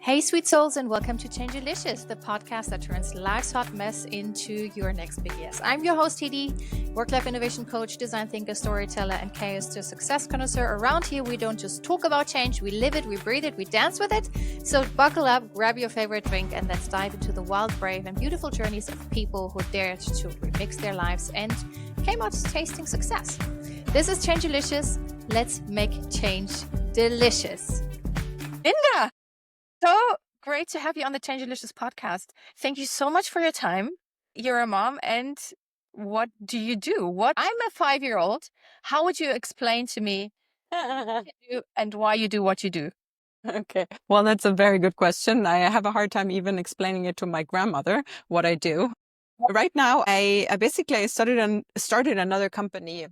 Hey, sweet souls, and welcome to Changelicious, the podcast that turns life's hot mess into your next big yes. I'm your host, TD, work-life innovation coach, design thinker, storyteller, and chaos to success connoisseur. Around here, we don't just talk about change, we live it, we breathe it, we dance with it. So buckle up, grab your favorite drink, and let's dive into the wild, brave, and beautiful journeys of people who dared to remix their lives and came out tasting success. This is Changelicious. Let's make change delicious. Linda! So great to have you on the Changelicious podcast. Thank you so much for your time. You're a mom, and what do you do? I'm a 5-year-old. How would you explain to me what you do and why you do what you do? Okay. Well, that's a very good question. I have a hard time even explaining it to my grandmother, what I do. Right now, I basically started another company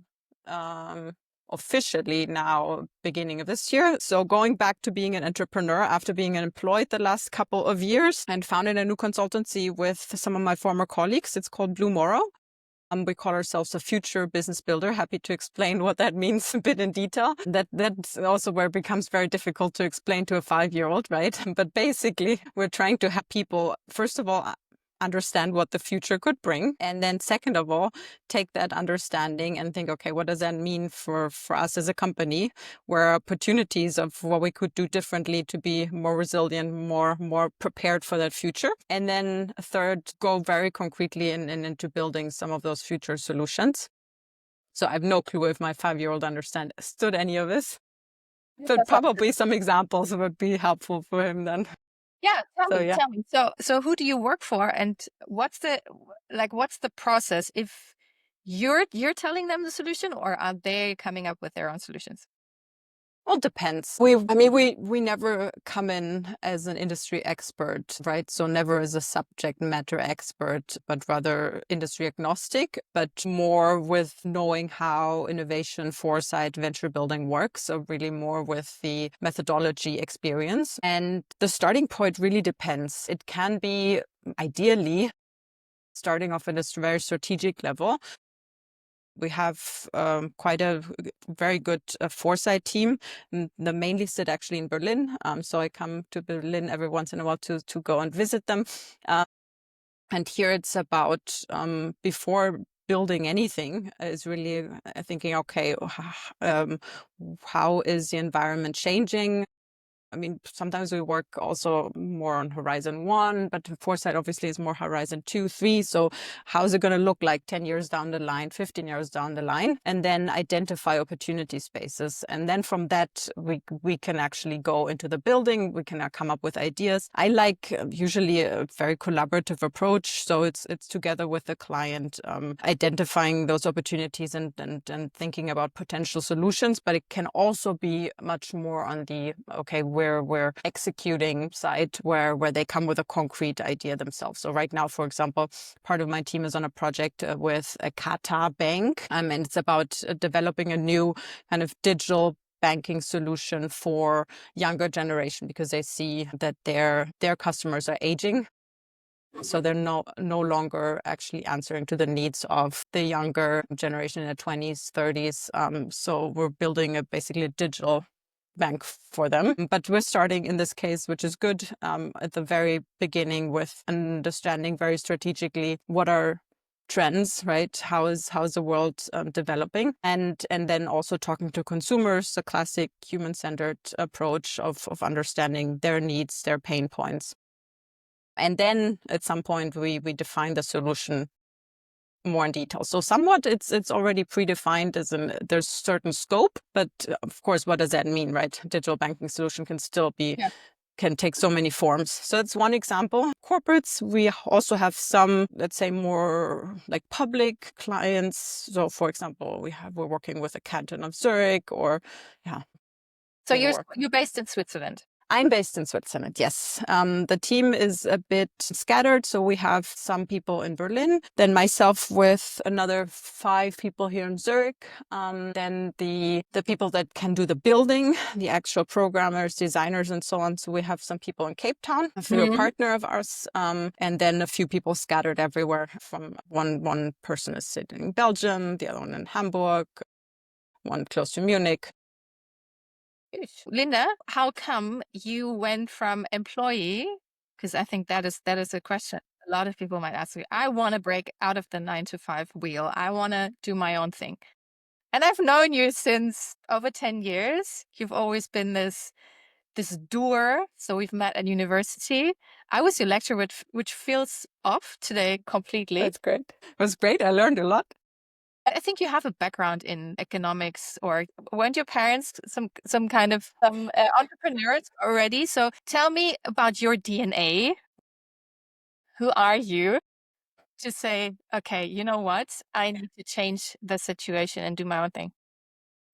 officially now, beginning of this year. So going back to being an entrepreneur after being employed the last couple of years, and founded a new consultancy with some of my former colleagues. It's called Morrow. We call ourselves a future business builder. Happy to explain what that means a bit in detail. That's also where it becomes very difficult to explain to a 5-year-old, right? But basically, we're trying to have people, first of all, understand what the future could bring. And then second of all, take that understanding and think, okay, what does that mean for us as a company? Where are opportunities of what we could do differently to be more resilient, more prepared for that future? And then third, go very concretely into building some of those future solutions. So I have no clue if my 5-year-old understood any of this, but probably some examples would be helpful for him then. Yeah, tell me. So who do you work for, and what's the process? If you're telling them the solution, or are they coming up with their own solutions? Well, it depends. We never come in as an industry expert, right? So never as a subject matter expert, but rather industry agnostic, but more with knowing how innovation, foresight, venture building works. So really more with the methodology experience. And the starting point really depends. It can be ideally starting off at a very strategic level. We have quite a very good foresight team. They mainly sit actually in Berlin. So I come to Berlin every once in a while to go and visit them. And here it's about before building anything is really thinking, okay, how is the environment changing? I mean, sometimes we work also more on Horizon 1, but foresight obviously is more Horizon 2, 3. So how is it going to look like 10 years down the line, 15 years down the line? And then identify opportunity spaces. And then from that, we can actually go into the building. We can come up with ideas. I like usually a very collaborative approach. So it's together with the client, identifying those opportunities and thinking about potential solutions. But it can also be much more on the, okay, we're executing side where they come with a concrete idea themselves. So right now, for example, part of my team is on a project with a Qatar bank, and it's about developing a new kind of digital banking solution for younger generation, because they see that their customers are aging. So they're no longer actually answering to the needs of the younger generation in their 20s, 30s. So we're building basically a digital bank for them. But we're starting in this case, which is good, at the very beginning with understanding very strategically what are trends, right? How is the world developing? And then also talking to consumers, a classic human-centered approach of understanding their needs, their pain points. And then at some point we define the solution more in detail. So somewhat it's already predefined as there's certain scope, but of course, what does that mean, right? Digital banking solution can still be, can take so many forms. So it's one example. Corporates, we also have some, let's say, more like public clients. So for example, we're working with the Canton of Zurich So you're based in Switzerland? I'm based in Switzerland, yes. The team is a bit scattered. So we have some people in Berlin, then myself with another 5 people here in Zurich. Then the people that can do the building, the actual programmers, designers, and so on. So we have some people in Cape Town through a partner of ours. And then a few people scattered everywhere. From one person is sitting in Belgium, the other one in Hamburg, one close to Munich. Linda, how come you went from employee? Because I think that is a question a lot of people might ask you. I want to break out of the 9 to 5 wheel. I want to do my own thing. And I've known you since over 10 years. You've always been this doer. So we've met at university. I was your lecturer, which feels off today completely. That's great. It was great. I learned a lot. I think you have a background in economics, or weren't your parents some kind of entrepreneurs already? So tell me about your DNA. Who are you to say, okay, you know what? I need to change the situation and do my own thing.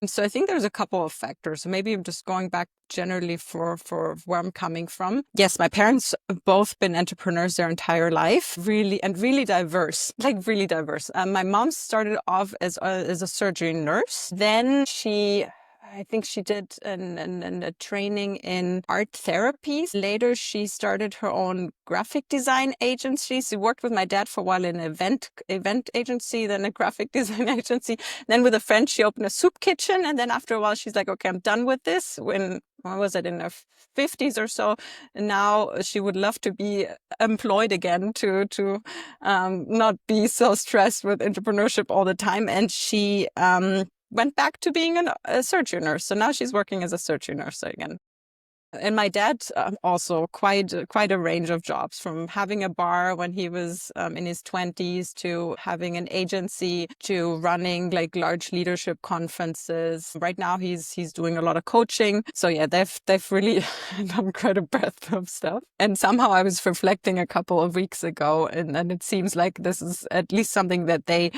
So I think there's a couple of factors. Maybe I'm just going back generally for where I'm coming from. Yes, my parents have both been entrepreneurs their entire life, really diverse, like really diverse. My mom started off as a surgery nurse. Then I think she did a training in art therapies. Later, she started her own graphic design agency. She worked with my dad for a while in an event agency, then a graphic design agency. Then with a friend, she opened a soup kitchen. And then after a while, she's like, okay, I'm done with this. When was it, in her 50s or so? And now she would love to be employed again to not be so stressed with entrepreneurship all the time. And she went back to being a surgery nurse. So now she's working as a surgery nurse again. And my dad also quite a range of jobs, from having a bar when he was in his 20s to having an agency to running like large leadership conferences. Right now he's doing a lot of coaching. So yeah, they've really done quite a breadth of stuff. And somehow I was reflecting a couple of weeks ago, and it seems like this is at least something that they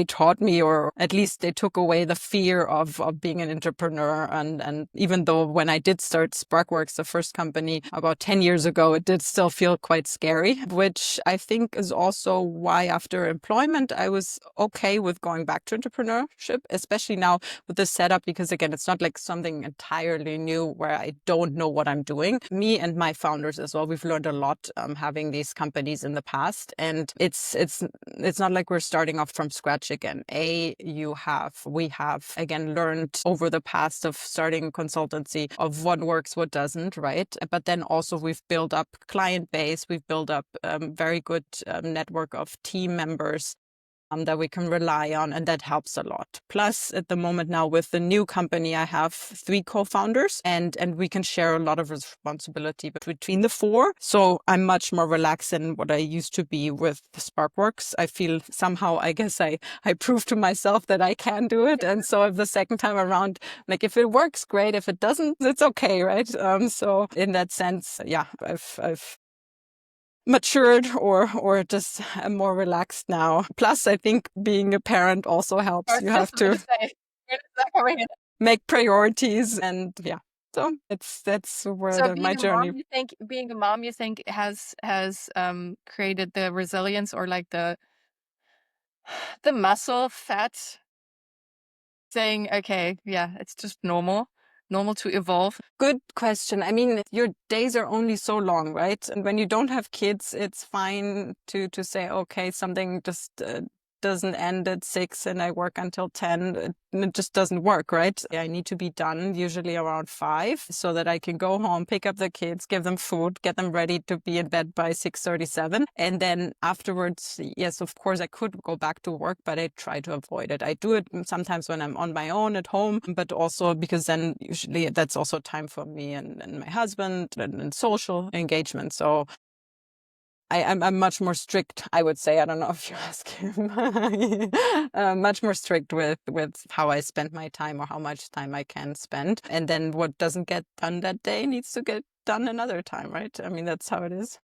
taught me, or at least they took away the fear of being an entrepreneur. And even though when I did start Sparkworks, the first company, about 10 years ago, it did still feel quite scary, which I think is also why after employment, I was okay with going back to entrepreneurship, especially now with the setup, because again, it's not like something entirely new where I don't know what I'm doing. Me and my founders as well, we've learned a lot having these companies in the past, and it's not like we're starting off from scratch again. We have again learned over the past of starting a consultancy of what works, what doesn't, right? But then also we've built up client base, we've built up very good network of team members that we can rely on, and that helps a lot. Plus, at the moment now with the new company, I have 3 co-founders, and we can share a lot of responsibility between the 4. So I'm much more relaxed than what I used to be with Sparkworks. I feel somehow, I guess I proved to myself that I can do it. And so if the second time around, like if it works, great. If it doesn't, it's okay, right? So in that sense, yeah, I've matured or just more relaxed now. Plus, I think being a parent also helps. You have to make priorities, and yeah. So that's where my journey. Being a mom, you think has created the resilience, or like the muscle fat, saying, okay, yeah, it's just normal to evolve? Good question. I mean, your days are only so long, right? And when you don't have kids, it's fine to say, okay, something just doesn't end at 6 and I work until 10. It just doesn't work, right? I need to be done usually around 5 so that I can go home, pick up the kids, give them food, get them ready to be in bed by 6:37. And then afterwards, yes, of course, I could go back to work, but I try to avoid it. I do it sometimes when I'm on my own at home, but also because then usually that's also time for me and my husband and social engagement. So I'm much more strict, I would say. I don't know if you ask him. Much more strict with how I spend my time or how much time I can spend. And then what doesn't get done that day needs to get done another time, right? I mean, that's how it is.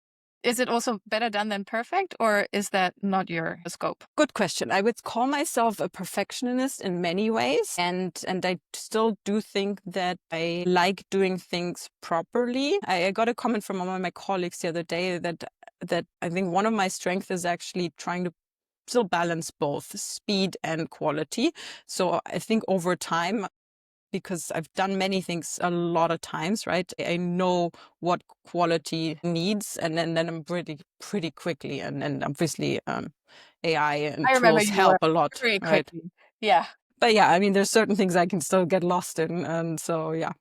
Is it also better done than perfect, or is that not your scope? Good question. I would call myself a perfectionist in many ways. And I still do think that I like doing things properly. I got a comment from one of my colleagues the other day that I think one of my strengths is actually trying to still balance both speed and quality. So I think over time, because I've done many things a lot of times, right? I know what quality needs, and then I'm pretty quickly, and obviously AI and tools help a lot, right? Yeah. But yeah, I mean, there's certain things I can still get lost in. And so, yeah,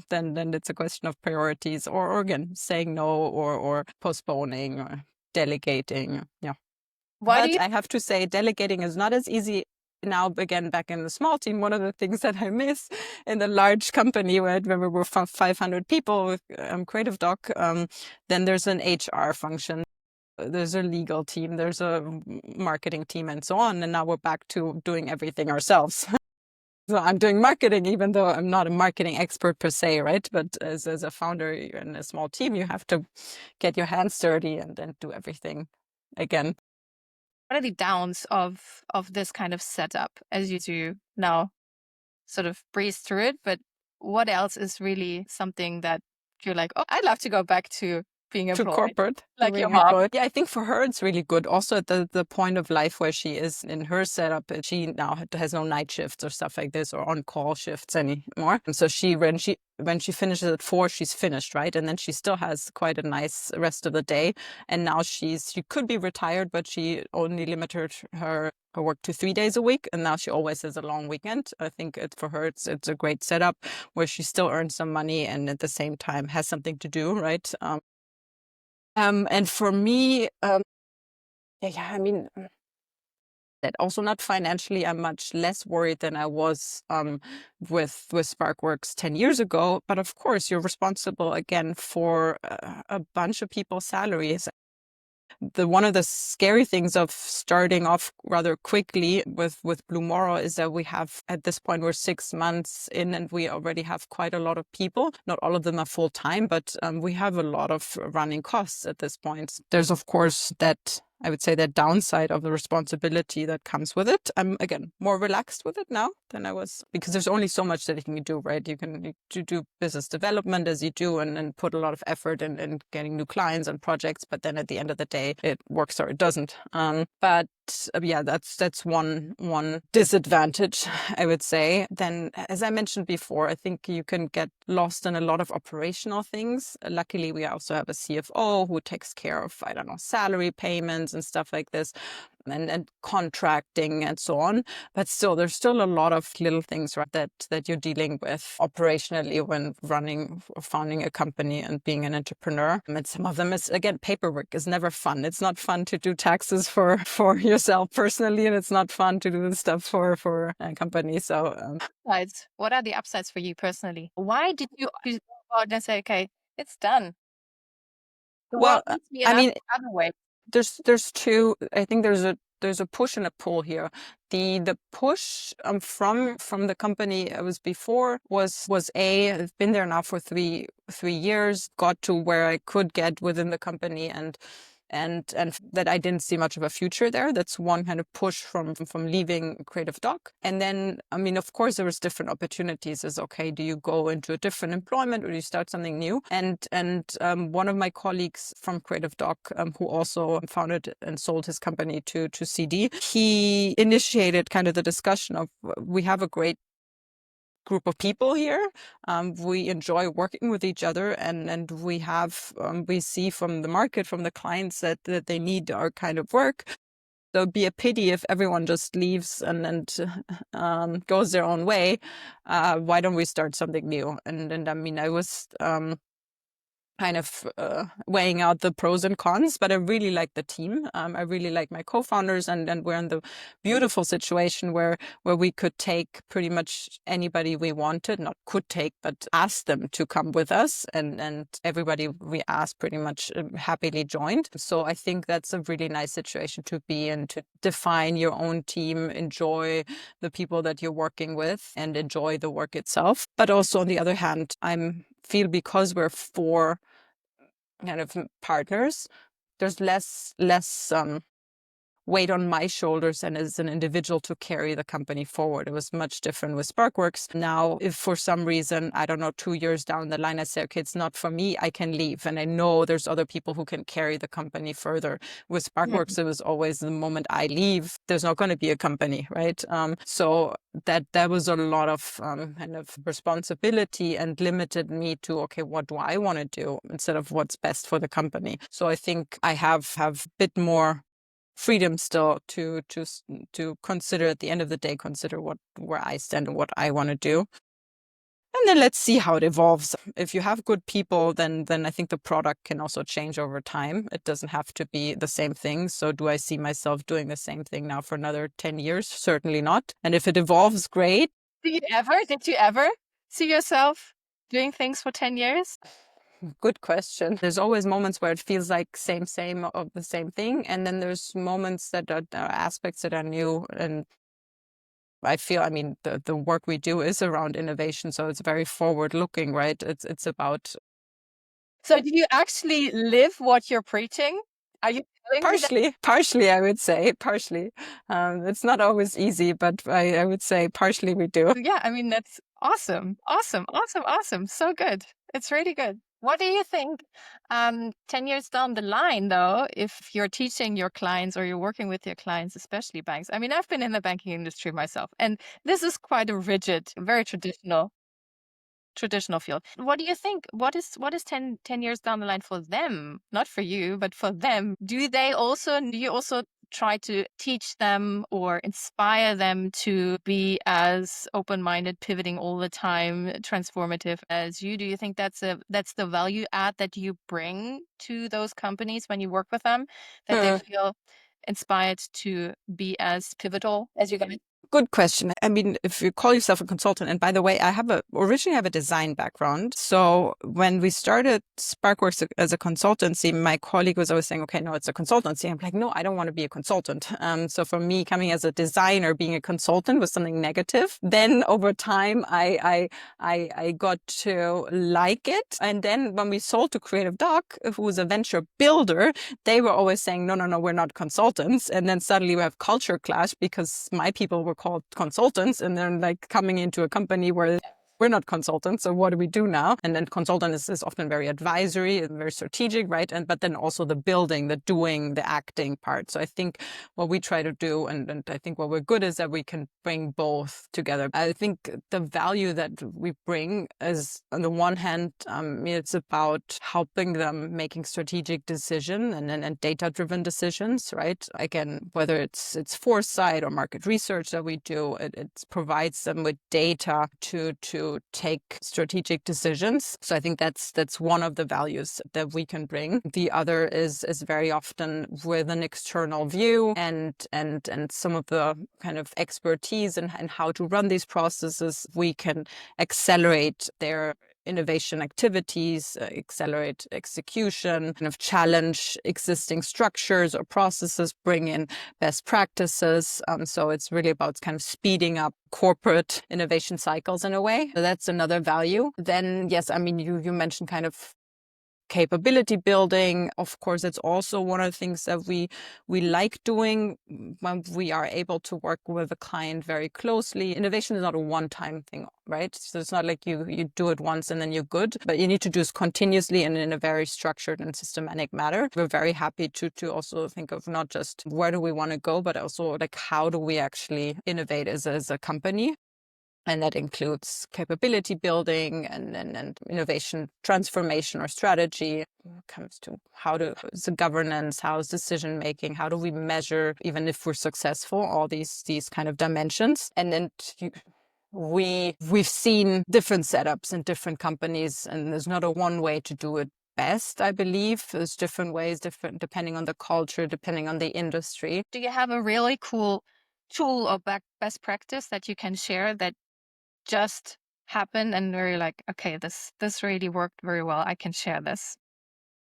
then it's a question of priorities or again, saying no or postponing or delegating. Yeah. Why do But you I have to say, delegating is not as easy now. Again, back in the small team, one of the things that I miss in the large company when we were 500 people with Creative Doc, then there's an HR function. There's a legal team, there's a marketing team, and so on. And now we're back to doing everything ourselves. So I'm doing marketing, even though I'm not a marketing expert per se, right? But as a founder in a small team, you have to get your hands dirty and then do everything again. what are the downs of this kind of setup as you do now? Sort of breeze through it, but what else is really something that you're like, oh, I'd love to go back to being To employed, corporate, like your being mom. employed. Yeah, I think for her it's really good. Also at the point of life where she is in her setup, she now has no night shifts or stuff like this or on-call shifts anymore. And so when she finishes at 4, she's finished, right? And then she still has quite a nice rest of the day. And now she could be retired, but she only limited her work to 3 days a week, and now she always has a long weekend. I think for her it's a great setup where she still earns some money and at the same time has something to do, right? And for me, yeah, I mean, that also not financially, I'm much less worried than I was with Sparkworks 10 years ago. But of course, you're responsible again for a bunch of people's salaries. One of the scary things of starting off rather quickly with Blue Morrow is that we have, at this point, we're 6 months in and we already have quite a lot of people. Not all of them are full time, but we have a lot of running costs at this point. There's, of course, that I would say that downside of the responsibility that comes with it. I'm, again, more relaxed with it now than I was, because there's only so much that you can do, right? You can do business development as you do and put a lot of effort in getting new clients and projects. But then at the end of the day, it works or it doesn't. But yeah, that's one disadvantage, I would say. Then, as I mentioned before, I think you can get lost in a lot of operational things. Luckily, we also have a CFO who takes care of, I don't know, salary payments and stuff like this, and contracting and so on. But still, there's still a lot of little things, right, that you're dealing with operationally when founding a company and being an entrepreneur. And some of them is, again, paperwork is never fun. It's not fun to do taxes for yourself personally, and it's not fun to do the stuff for a company. So Upsides. What are the upsides for you personally? Why did you go out and say, okay, it's done? The well, world needs me I another mean, other way. there's two. I think there's a push and a pull here. The push from the company I was before was I've been there now for three years, got to where I could get within the company and that I didn't see much of a future there. That's one kind of push from leaving Creative Doc. And then, I mean, of course, there was different opportunities. As okay, do you go into a different employment or do you start something new? And one of my colleagues from Creative Doc, who also founded and sold his company to CD, he initiated kind of the discussion of we have a great group of people here. We enjoy working with each other, and we have we see from the market, from the clients that they need our kind of work. So it'd be a pity if everyone just leaves and goes their own way. Why don't we start something new? And I mean, I was kind of weighing out the pros and cons, but I really like the team. I really like my co-founders, and we're in the beautiful situation where we could take pretty much anybody we wanted, not could take, but ask them to come with us, and everybody we asked pretty much happily joined. So I think that's a really nice situation to be in, to define your own team, enjoy the people that you're working with, and enjoy the work itself. But also on the other hand, feel because we're 4 kind of partners, there's less weight on my shoulders and as an individual to carry the company forward. It was much different with Sparkworks. Now, if for some reason, I don't know, 2 years down the line, I say, okay, it's not for me, I can leave. And I know there's other people who can carry the company further. With Sparkworks, it was always the moment I leave, there's not going to be a company, right? So that was a lot of kind of responsibility and limited me to, okay, what do I want to do instead of what's best for the company? So I think I have a bit more freedom still to consider at the end of the day, consider where I stand and what I want to do. And then let's see how it evolves. If you have good people, then I think the product can also change over time. It doesn't have to be the same thing. So do I see myself doing the same thing now for another 10 years? Certainly not. And if it evolves, great. Did you ever see yourself doing things for 10 years? Good question. There's always moments where it feels like same of the same thing. And then there's moments that are aspects that are new. And I feel, I mean, the work we do is around innovation. So it's very forward looking, right? It's about. So do you actually live what you're preaching? Are you telling me that? Partially, I would say, partially. It's not always easy, but I would say partially we do. Yeah, I mean, that's awesome. Awesome. Awesome. Awesome. So good. It's really good. What do you think 10 years down the line, though, if you're teaching your clients or you're working with your clients, especially banks? I mean, I've been in the banking industry myself, and this is quite a rigid, very traditional field. What do you think? What is 10 years down the line for them? Not for you, but for them. Do you also try to teach them or inspire them to be as open-minded, pivoting all the time, transformative as you? Do you think that's the value add that you bring to those companies when you work with them, that they feel inspired to be as pivotal as you guys? Good question. I mean, if you call yourself a consultant, and by the way, I originally have a design background. So when we started Sparkworks as a consultancy, my colleague was always saying, okay, no, it's a consultancy. I'm like, no, I don't want to be a consultant. So for me, coming as a designer, being a consultant was something negative. Then over time, I got to like it. And then when we sold to Creative Doc, who was a venture builder, they were always saying, no, we're not consultants. And then suddenly we have culture clash because my people were called consultants, and then like coming into a company where we're not consultants, so what do we do now? And then consultant is often very advisory and very strategic, right? But then also the building, the doing, the acting part. So I think what we try to do, and I think what we're good is that we can bring both together. I think the value that we bring is, on the one hand, it's about helping them making strategic decisions and data-driven decisions, right? Again, whether it's foresight or market research that we do, it provides them with data to take strategic decisions. So I think that's one of the values that we can bring. The other is very often with an external view and some of the kind of expertise and how to run these processes. We can accelerate their innovation activities, accelerate execution, kind of challenge existing structures or processes, bring in best practices. So it's really about kind of speeding up corporate innovation cycles in a way. So that's another value. Then, yes, I mean, you mentioned kind of capability building. Of course, it's also one of the things that we like doing when we are able to work with a client very closely. Innovation is not a one-time thing, right? So it's not like you do it once and then you're good, but you need to do it continuously and in a very structured and systematic manner. We're very happy to also think of not just where do we want to go, but also like how do we actually innovate as a company. And that includes capability building and innovation transformation or strategy. When it comes to how's the governance, how's decision making, how do we measure, even if we're successful, all these kind of dimensions. And then we've seen different setups in different companies, and there's not a one way to do it best, I believe. There's different ways, different depending on the culture, depending on the industry. Do you have a really cool tool or best practice that you can share that just happened and we're like, okay, this really worked very well, I can share this?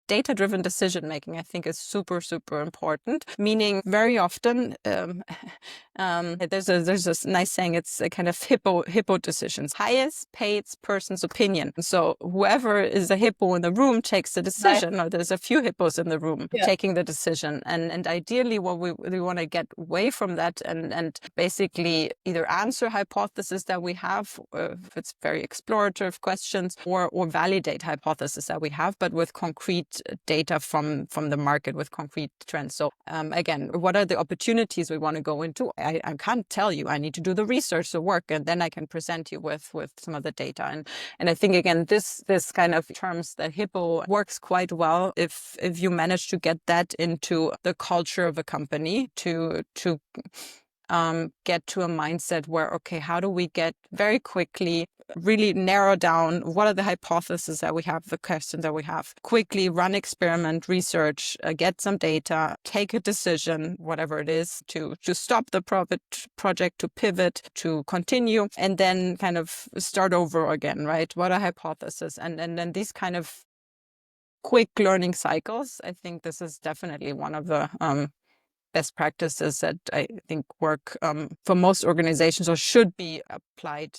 Data-driven decision-making, I think, is super, super important, meaning very often there's this nice saying, it's a kind of hippo decisions, highest paid person's opinion. So whoever is a hippo in the room takes the decision, right? Or there's a few hippos in the room taking the decision. And ideally what we want to get away from that and basically either answer hypotheses that we have, if it's very explorative questions, or validate hypotheses that we have, but with concrete data from the market with concrete trends. So again, what are the opportunities we want to go into? I can't tell you. I need to do the research, the work, and then I can present you with some of the data. And I think again, this kind of terms that Hippo works quite well if you manage to get that into the culture of a company to get to a mindset where, okay, how do we get very quickly really narrow down what are the hypotheses that we have, the questions that we have, quickly run experiment, research, get some data, take a decision, whatever it is, to stop the project, to pivot, to continue, and then kind of start over again, right? What are hypotheses? And then these kind of quick learning cycles, I think this is definitely one of the best practices that I think work for most organizations or should be applied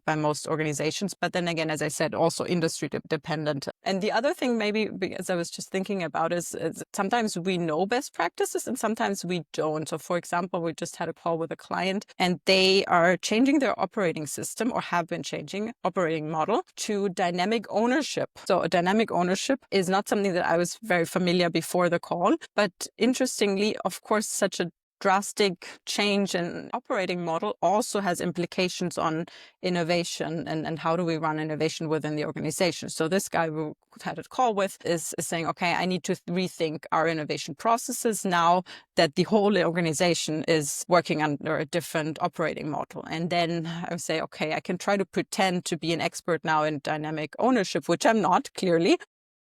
by most organizations. But then again, as I said, also industry dependent. And the other thing maybe, because I was just thinking about is sometimes we know best practices and sometimes we don't. So for example, we just had a call with a client and they are changing their operating system or have been changing operating model to dynamic ownership. So a dynamic ownership is not something that I was very familiar before the call, but interestingly, of course, such a drastic change in operating model also has implications on innovation and how do we run innovation within the organization. So this guy we had a call with is saying, okay, I need to rethink our innovation processes now that the whole organization is working under a different operating model. And then I would say, okay, I can try to pretend to be an expert now in dynamic ownership, which I'm not, clearly.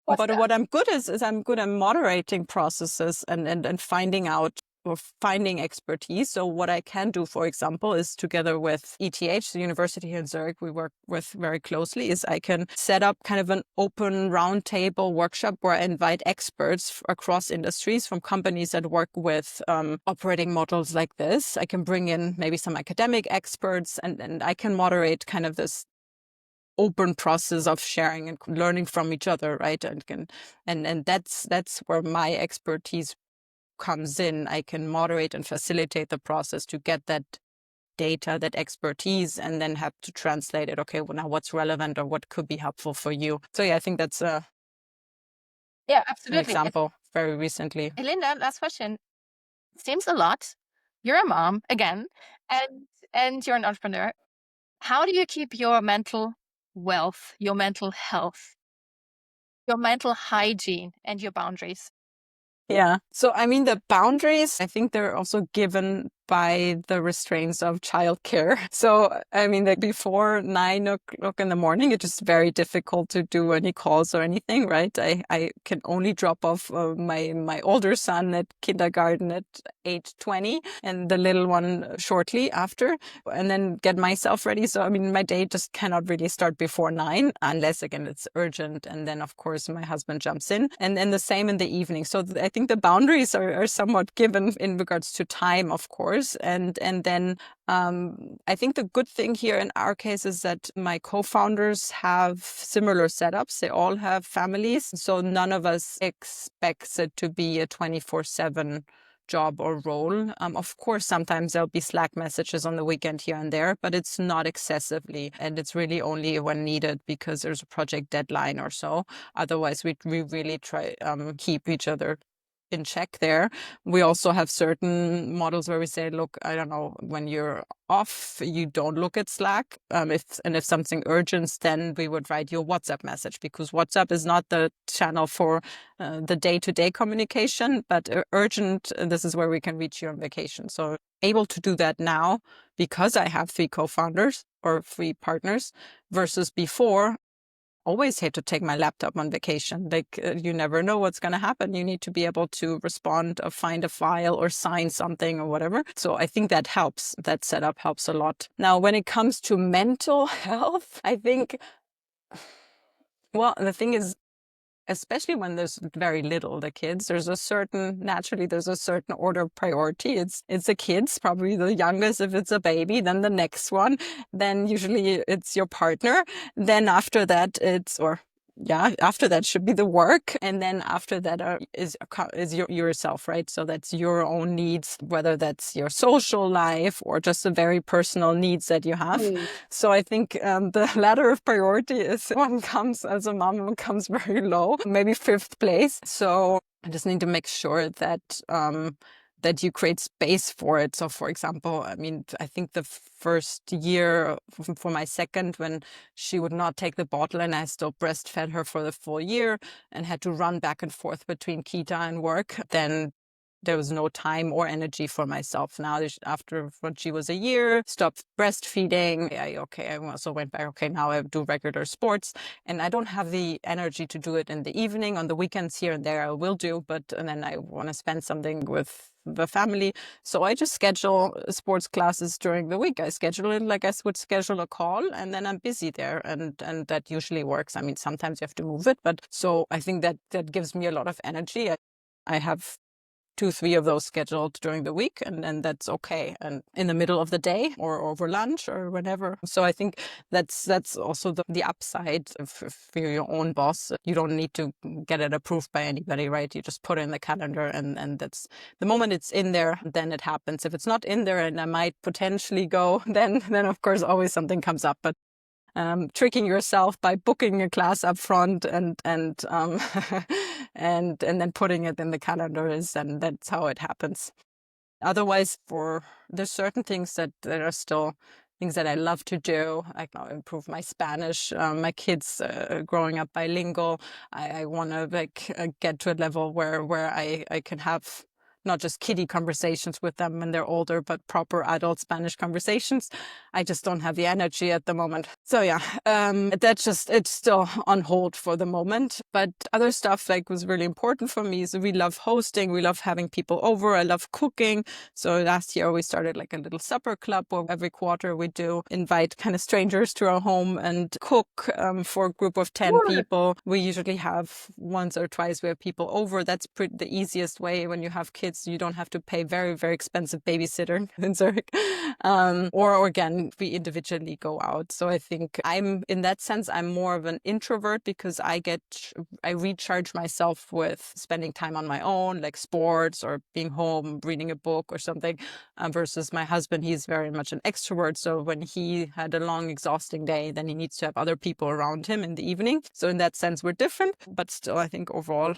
But what I'm good is I'm good at moderating processes and finding out or finding expertise. So what I can do, for example, is together with ETH, the university here in Zurich, we work with very closely, is I can set up kind of an open roundtable workshop where I invite experts across industries from companies that work with operating models like this. I can bring in maybe some academic experts and I can moderate kind of this open process of sharing and learning from each other, right? And that's where my expertise comes in. I can moderate and facilitate the process to get that data, that expertise, and then have to translate it. Okay, well, now what's relevant or what could be helpful for you? So yeah, I think that's absolutely. an example very recently. Linda, last question. Seems a lot. You're a mom again, and you're an entrepreneur. How do you keep your mental wealth, your mental health, your mental hygiene, and your boundaries? Yeah. So, I mean, the boundaries, I think they're also given by the restraints of childcare. So, I mean, like before 9 o'clock in the morning, it's just very difficult to do any calls or anything, right? I can only drop off my older son at kindergarten at 8:20 and the little one shortly after, and then get myself ready. So, I mean, my day just cannot really start before 9 unless, again, it's urgent. And then, of course, my husband jumps in and then the same in the evening. So I think the boundaries are somewhat given in regards to time, of course. And then I think the good thing here in our case is that my co-founders have similar setups. They all have families. So none of us expects it to be a 24/7 job or role. Of course, sometimes there'll be Slack messages on the weekend here and there, but it's not excessively. And it's really only when needed because there's a project deadline or so. Otherwise, we really try keep each other in check there. We also have certain models where we say, look, I don't know, when you're off, you don't look at Slack. If something urgent, then we would write you a WhatsApp message because WhatsApp is not the channel for the day-to-day communication, but urgent, this is where we can reach you on vacation. So able to do that now because I have 3 co-founders or 3 partners versus before, always had to take my laptop on vacation. Like you never know what's going to happen. You need to be able to respond or find a file or sign something or whatever. So I think that helps. That setup helps a lot. Now, when it comes to mental health, I think, well, the thing is, especially when there's very little, the kids, there's a certain order of priority. It's the kids, probably the youngest if it's a baby, then the next one, then usually it's your partner. Then after that, after that should be the work. And then after that is yourself, right? So that's your own needs, whether that's your social life or just the very personal needs that you have. So I think the ladder of priority is one comes as a mom comes very low, maybe 5th place. So I just need to make sure that that you create space for it. So for example, I mean, I think the first year for my second, when she would not take the bottle and I still breastfed her for the full year and had to run back and forth between Kita and work, then there was no time or energy for myself. Now, after when she was a year, stopped breastfeeding. I also went back. Okay, now I do regular sports, and I don't have the energy to do it in the evening. On the weekends here and there, I will do, and then I want to spend something with the family. So I just schedule sports classes during the week. I schedule it like I would schedule a call, and then I'm busy there, and that usually works. I mean, sometimes you have to move it, but so I think that gives me a lot of energy. I have 2-3 of those scheduled during the week, and that's okay. And in the middle of the day or over lunch or whenever. So I think that's also the upside if you're your own boss. You don't need to get it approved by anybody, right? You just put it in the calendar, and that's the moment it's in there, then it happens. If it's not in there and I might potentially go, then of course always something comes up. But tricking yourself by booking a class up front and and then putting it in the calendar and that's how it happens. Otherwise, there's certain things that are still things that I love to do. I improve my Spanish. My kids growing up bilingual. I want to get to a level where I can have not just kiddie conversations with them when they're older, but proper adult Spanish conversations. I just don't have the energy at the moment. So it's still on hold for the moment. But other stuff was really important for me. So we love hosting. We love having people over. I love cooking. So last year we started a little supper club where every quarter we do invite kind of strangers to our home and cook for a group of 10 people. We usually have once or twice we have people over. That's the easiest way when you have kids. You don't have to pay very, very expensive babysitter in Zurich. Or again, we individually go out. So I think in that sense, I'm more of an introvert because I recharge myself with spending time on my own, like sports or being home, reading a book or something, versus my husband. He's very much an extrovert. So when he had a long, exhausting day, then he needs to have other people around him in the evening. So in that sense, we're different. But still, I think overall,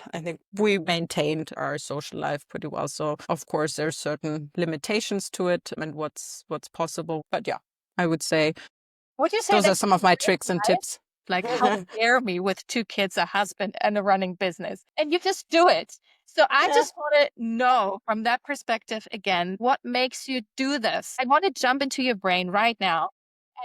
we maintained our social life pretty well. So of course, there's certain limitations to it and what's possible. But yeah, I would say those are some of my tricks and tips. Like, how dare me with 2 kids, a husband, and a running business. And you just do it. So I just want to know from that perspective, again, what makes you do this? I want to jump into your brain right now.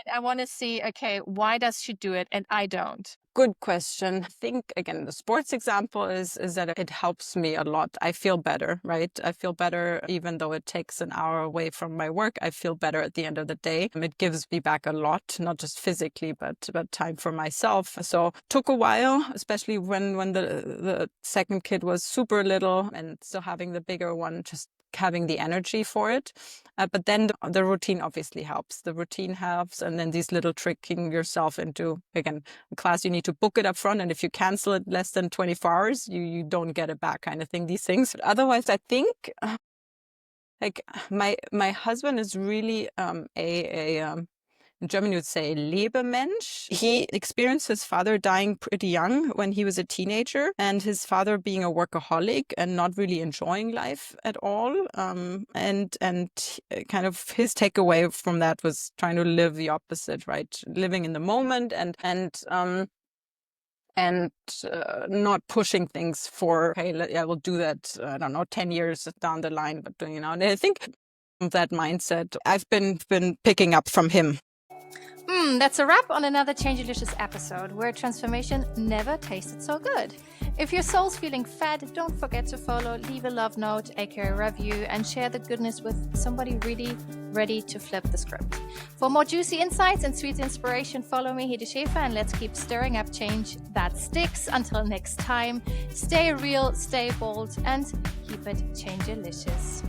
And I want to see, okay, why does she do it and I don't? Good question. I think, again, the sports example is that it helps me a lot. I feel better, right? I feel better even though it takes an hour away from my work. I feel better at the end of the day. It gives me back a lot, not just physically, but time for myself. So took a while, especially when the second kid was super little and still having the bigger one, just having the energy for it. But then the routine obviously helps. The routine helps. And then these little tricking yourself into, again, a class, you need to book it up front. And if you cancel it less than 24 hours, you don't get it back kind of thing, these things. But otherwise, I think my husband is really in German, you would say Lebemensch. He experienced his father dying pretty young when he was a teenager, and his father being a workaholic and not really enjoying life at all. And kind of his takeaway from that was trying to live the opposite, right? Living in the moment and not pushing things for, hey, I will do that, I don't know, 10 years down the line. But, and I think that mindset I've been picking up from him. That's a wrap on another Changelicious episode where transformation never tasted so good. If your soul's feeling fed, don't forget to follow, leave a love note, aka review, and share the goodness with somebody really ready to flip the script. For more juicy insights and sweet inspiration, follow me, Hedi Schäfer, and let's keep stirring up change that sticks. Until next time, stay real, stay bold, and keep it Changelicious.